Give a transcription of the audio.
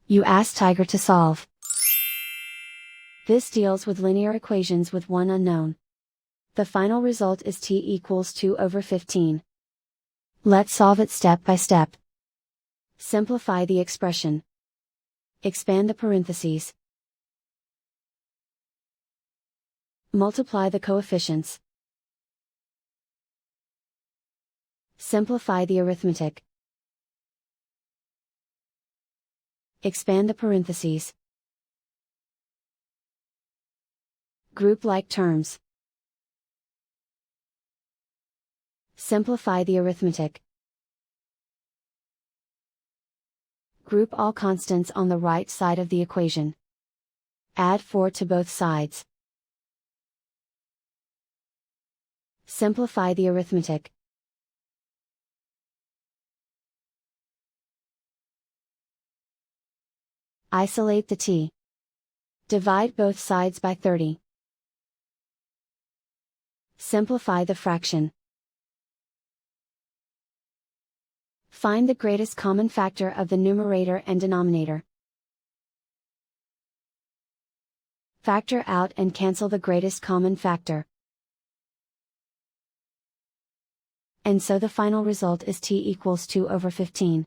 You ask Tiger to solve. This deals with linear equations with one unknown. The final result is t equals 2 over 15. Let's solve it step by step. Simplify the expression. Expand the parentheses. Multiply the coefficients. Simplify the arithmetic. Expand the parentheses. Group like terms. Simplify the arithmetic. Group all constants on the right side of the equation. Add 4 to both sides. Simplify the arithmetic. Isolate the t. Divide both sides by 30. Simplify the fraction. Find the greatest common factor of the numerator and denominator. Factor out and cancel the greatest common factor. And so the final result is t equals 2 over 15.